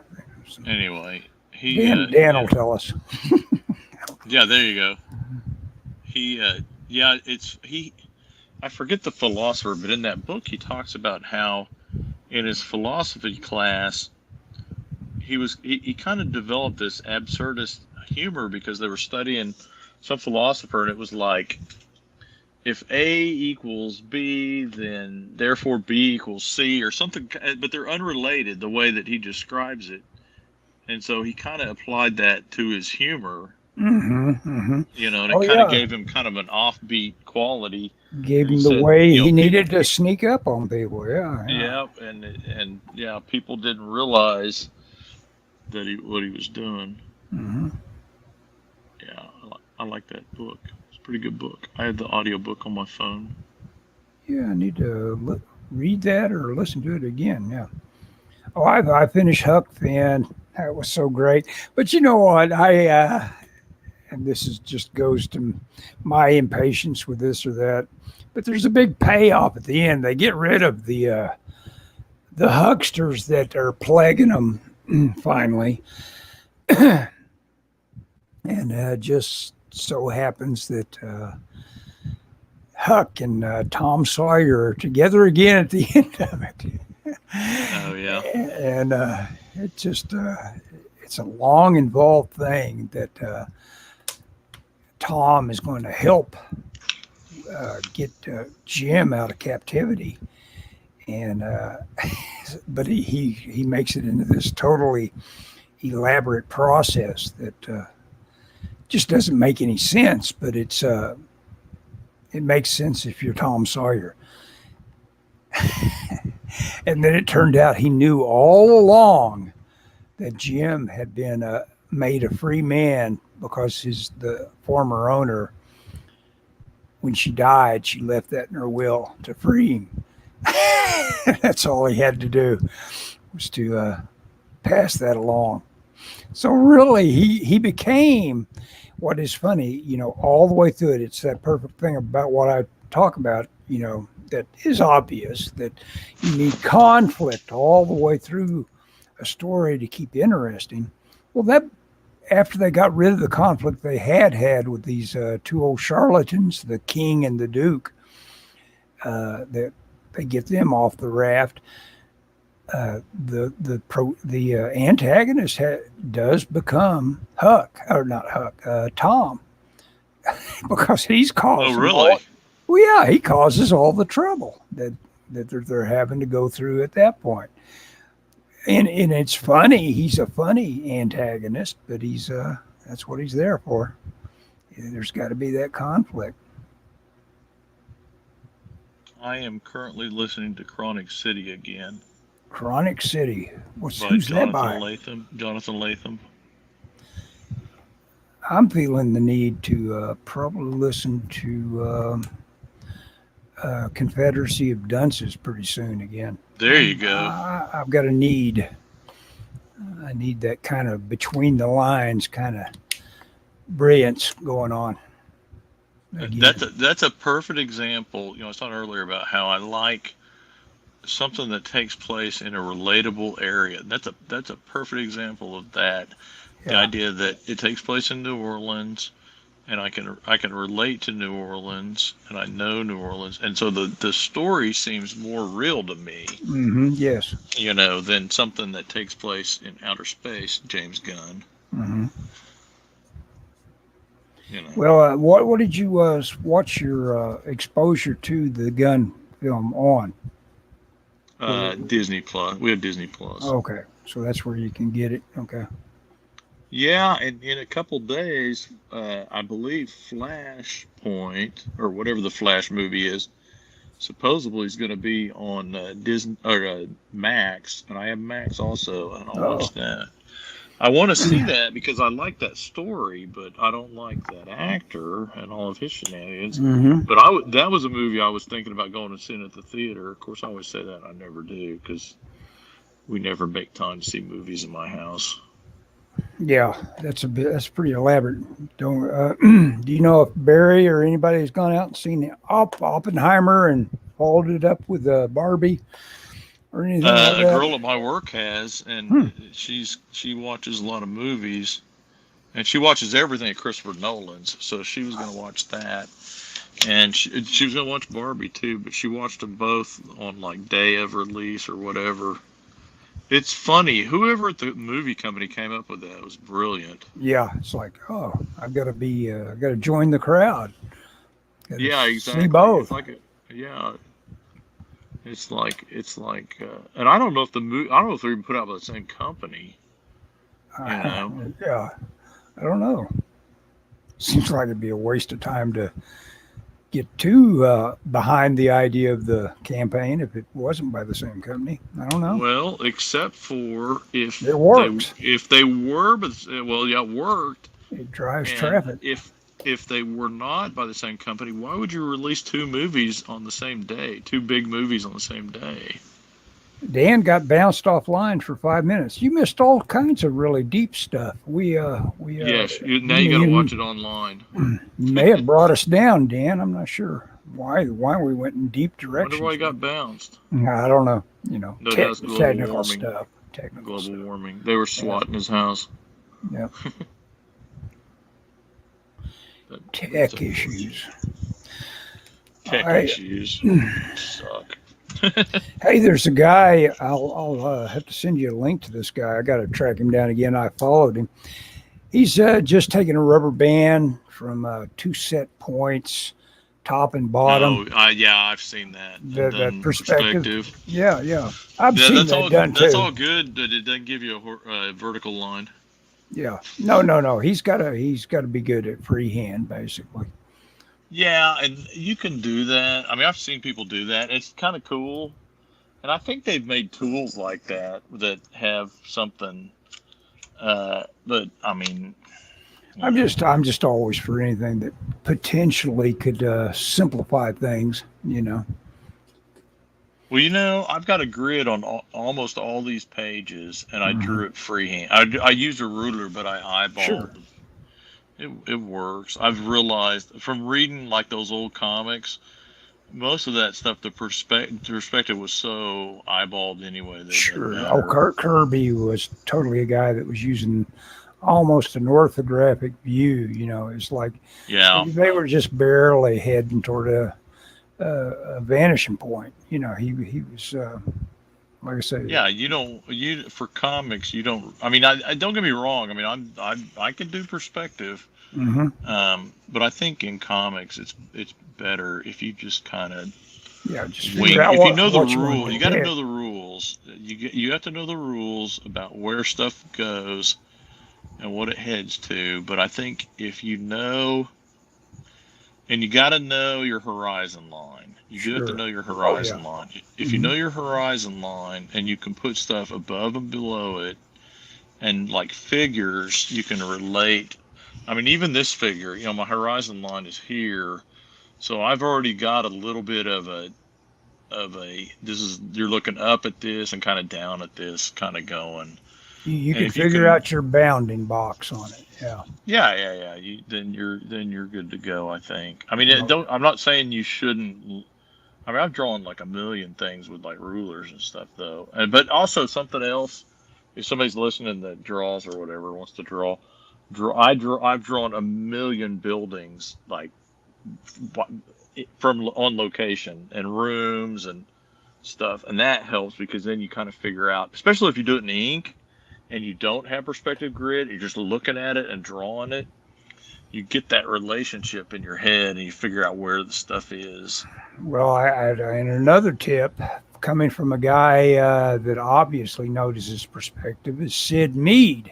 Anyway, Dan will tell us. Yeah, there you go. I forget the philosopher, but in that book he talks about how in his philosophy class he kind of developed this absurdist humor because they were studying some philosopher, and it was like, if A equals B, then therefore B equals C or something, but they're unrelated the way that he describes it. And so he kind of applied that to his humor. And it kind of gave him kind of an offbeat quality. Gave him the way he needed to sneak up on people. Yeah, and people didn't realize that what he was doing. Yeah, I like that book. Pretty good book. I had the audiobook on my phone. Yeah, I need to read that or listen to it again. Yeah. Oh, I finished Huck Finn. That was so great. But you know what? And this just goes to my impatience with this or that. But there's a big payoff at the end. They get rid of the hucksters that are plaguing them finally, and just so happens that Huck and Tom Sawyer are together again at the end of it. Oh yeah. And it just it's a long involved thing that Tom is going to help get Jim out of captivity, and but he makes it into this totally elaborate process that just doesn't make any sense, but it makes sense if you're Tom Sawyer. And then it turned out he knew all along that Jim had been made a free man because the former owner, when she died, she left that in her will to free him. That's all he had to do, was to pass that along. So really, he became what is funny, all the way through it. It's that perfect thing about what I talk about, that is obvious, that you need conflict all the way through a story to keep interesting. Well, after they got rid of the conflict they had with these two old charlatans, the king and the duke, that they get them off the raft. The antagonist does become Huck, or not Huck, Tom, because he's causing. Oh, really? Well, yeah, he causes all the trouble that they're having to go through at that point. And it's funny. He's a funny antagonist, but that's what he's there for. There's got to be that conflict. I am currently listening to Chronic City again. Chronic City. Who's that by? Jonathan Latham. I'm feeling the need to probably listen to Confederacy of Dunces pretty soon again. There you go. I've got a need. I need that kind of between the lines kind of brilliance going on. Again. That's a perfect example. I was talking earlier about how I like something that takes place in a relatable area. That's a perfect example of that. Yeah. The idea that it takes place in New Orleans, and I can relate to New Orleans, and I know New Orleans, and so the story seems more real to me. Mm-hmm, yes. Than something that takes place in outer space. James Gunn. Mm-hmm. Well, what did you watch your exposure to the Gunn film on? Disney Plus. We have Disney Plus. Okay, so that's where you can get it. Okay. Yeah, and in a couple days, I believe Flashpoint, or whatever the Flash movie is, supposedly is going to be on Disney or Max, and I have Max also, and I'll watch that. I want to see that because I like that story, but I don't like that actor and all of his shenanigans. Mm-hmm. But that was a movie I was thinking about going to see at the theater. Of course, I always say that I never do because we never make time to see movies in my house. Yeah, that's pretty elaborate. Don't do you know if Barry or anybody has gone out and seen Oppenheimer and followed it up with Barbie or anything like that? A girl at my work has, and she watches a lot of movies, and she watches everything at Christopher Nolan's. So she was going to watch that, and she was going to watch Barbie too, but she watched them both on like day of release or whatever. It's funny. Whoever at the movie company came up with that was brilliant. Yeah, it's like, I've got to join the crowd. Yeah, exactly. See both. It's like it's like, and I don't know if they're even put out by the same company. Yeah, I don't know. Seems like it'd be a waste of time to get too behind the idea of the campaign if it wasn't by the same company. I don't know. Well, except for if it worked. If they were, but it worked. It drives traffic. If they were not by the same company, why would you release two movies on the same day? Two big movies on the same day. Dan got bounced offline for 5 minutes. You missed all kinds of really deep stuff. Yes. Now you got to watch it online. You may have brought us down, Dan. I'm not sure why we went in deep directions. I wonder why he got bounced. I don't know. Technical stuff. Global warming. They were swatting his house. Yeah. Tech issues. Issues suck. Hey, there's a guy. I'll have to send you a link to this guy. I got to track him down again. I followed him. He's just taking a rubber band from 2 set points, top and bottom. Oh, yeah, I've seen that. That perspective. Yeah. I've seen that done too. That's all good, but it doesn't give you a vertical line. Yeah. No. He's got to be good at freehand, basically. Yeah, and you can do that. I mean, I've seen people do that. It's kind of cool. And I think they've made tools like that have something. But I mean, I'm just always for anything that potentially could simplify things, Well, I've got a grid on almost all these pages, and I drew it freehand. I used a ruler, but I eyeballed. Sure. It works. I've realized from reading like those old comics, most of that stuff, the perspective was so eyeballed anyway. Sure. Kirby was totally a guy that was using almost an orthographic view. It's like Yeah. they were just barely heading toward a vanishing point. He was like I say. Yeah, you for comics, you don't. I mean, I don't get me wrong. I mean, I can do perspective, Hmm. but I think in comics, it's better if you just kind of Yeah, just figure wing. out If you know the what you want rule, to you got to get. know the rules. You have to know the rules about where stuff goes and what it heads to. But I think if you know, and you got to know your horizon line. You do have to Sure. know your Oh yeah. horizon line. If you Hmm. know your horizon line and you can put stuff above and below it, and like figures, you can relate. I mean, even this figure, my horizon line is here, so I've already got a little bit of a. This is you're looking up at this and kind of down at this, kind of going. You And can if you figure can, out your bounding box on it. Yeah. yeah, yeah, yeah. Then you're good to go. I think. I mean, Oh, don't. I'm not saying you shouldn't. I mean, I've drawn like a million things with like rulers and stuff, though. But also something else. If somebody's listening that draws or whatever wants to I've drawn a million buildings like from on location and rooms and stuff, and that helps because then you kind of figure out, especially if you do it in ink and you don't have perspective grid, you're just looking at it and drawing it. You get that relationship in your head and you figure out where the stuff is. well, and another tip coming from a guy that obviously notices perspective is Sid Mead.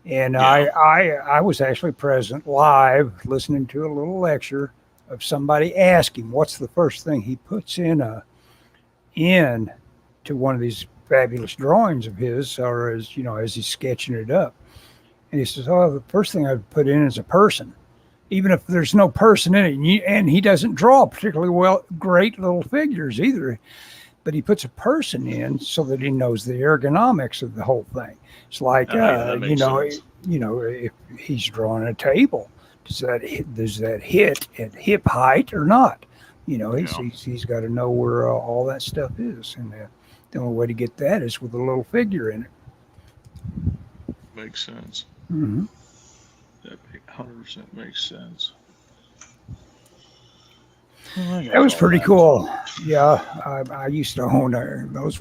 And Yeah. I was actually present live listening to a little lecture of somebody asking what's the first thing he puts in to one of these fabulous drawings of his, or as he's sketching it up. And he says, "Oh, the first thing I'd put in is a person, even if there's no person in it." And he doesn't draw particularly well, great little figures either, but he puts a person in so that he knows the ergonomics of the whole thing. It's like, Oh yeah, that makes sense. if he's drawing a table, does that hit at hip height or not? Yeah, He's got to know where all that stuff is, and the only way to get that is with a little figure in it. makes sense. Hmm. That 100% makes sense. Well, I That guess was all pretty that was cool. all. Yeah, I used to own those.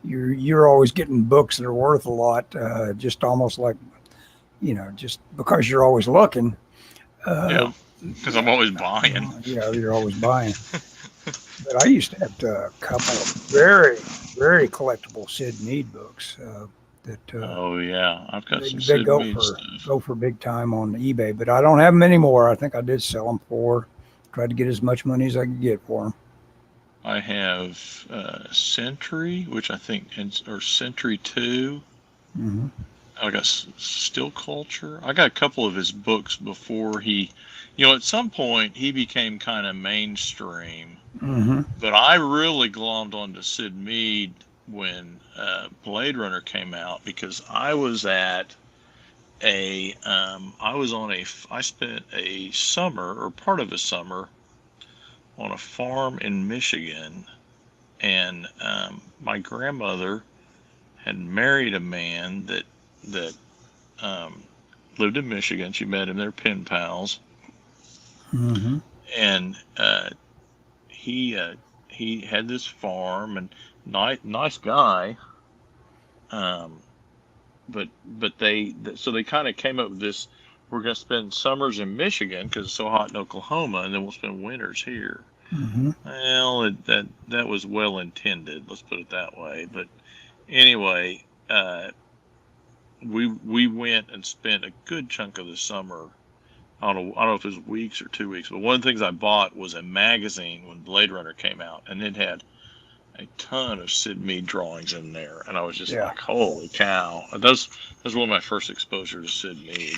You're always getting books that are worth a lot, just almost like just because you're always looking. Uh, Yeah, because I'm always buying. you're always buying. But I used to have a couple of very, very collectible Sid Mead books that Oh yeah, I've got some they Sid go Mead for stuff. go for big time on eBay. But I don't have them anymore. I think I did sell them for. Tried to get as much money as I could get for them. I have Century, which I think, or Century 2. Hmm. I got Still Culture. I got a couple of his books before he, at some point he became kind of mainstream. Hmm. But I really glommed onto Sid Mead when Blade Runner came out because I spent a summer or part of a summer on a farm in Michigan, and my grandmother had married a man that um, lived in Michigan. She met him; they're pen pals, Hmm. and he had this farm and nice guy. Um, but they kind of came up with this. We're going to spend summers in Michigan because it's so hot in Oklahoma, and then we'll spend winters here. Hmm. Well, that was well intended. Let's put it that way. But anyway, we went and spent a good chunk of the summer. I don't know if it was weeks or 2 weeks, but one of the things I bought was a magazine when Blade Runner came out, and it had a ton of Sid Mead drawings in there, and I was just Yeah. like, "Holy cow!" That was one of my first exposure to Sid Mead,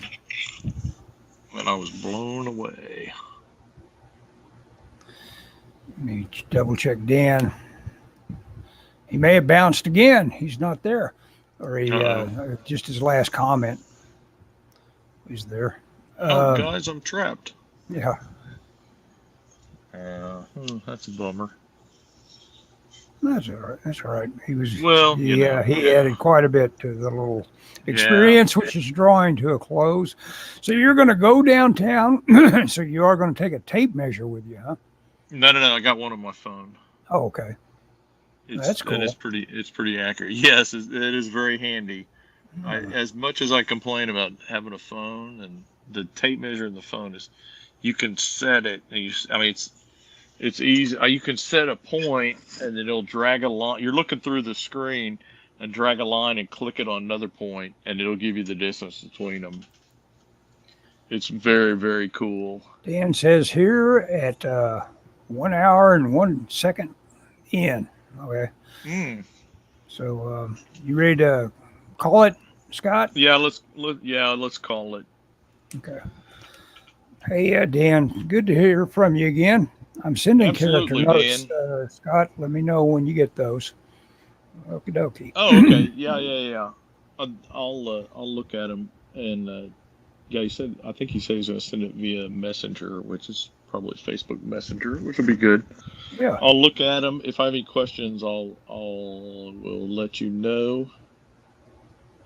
and I was blown away. Let me double check Dan. He may have bounced again. He's not there, or Uh he oh. just his last comment is there. Oh, Uh, guys, I'm trapped. yeah. That's a bummer. That's all right. That's all right. He was. Well, Yeah, he added quite a bit to the little experience, which is drawing to a close. So you're going to go downtown. So you are going to take a tape measure with you, huh? No. I got one on my phone. Oh, okay. That's cool. It's pretty accurate. Yes, it is very handy. As much as I complain about having a phone, and the tape measure in the phone is, you can set it. It's easy. You can set a point, and then it'll drag a line. You're looking through the screen and drag a line and click it on another point, and it'll give you the distance between them. It's very, very cool. Dan says here at 1 hour and 1 second in. Okay. So you ready to call it, Scott? Yeah, let's call it. Okay. Hey, Dan, good to hear from you again. I'm sending Absolutely, character notes, Scott. Let me know when you get those. Okie dokie. Oh, okay. Yeah. I'll look at them, and I think he said he's going to send it via Messenger, which is probably Facebook Messenger, which will be good. Yeah. I'll look at them. If I have any questions, will let you know.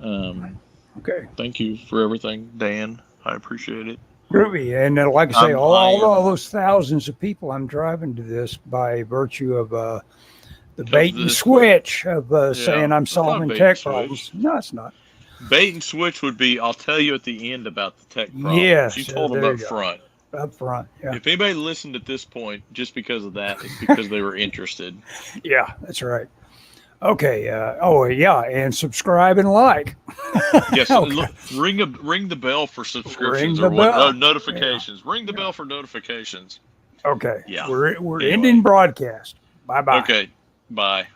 Okay. Thank you for everything, Dan. I appreciate it. Groovy. And like I say, all those thousands of people I'm driving to this by virtue of the bait and switch of saying I'm solving tech problems. No, it's not. Bait and switch would be, I'll tell you at the end about the tech problems. Yes. You told them up front. Up front, yeah. If anybody listened at this point just because of that, it's because they were interested. Yeah, that's right. Okay. And subscribe and like. Yes. Okay. Ring the bell for subscriptions notifications. Yeah. Ring the bell for notifications. Okay. Yeah. We're ending broadcast. Bye-bye. Okay. Bye.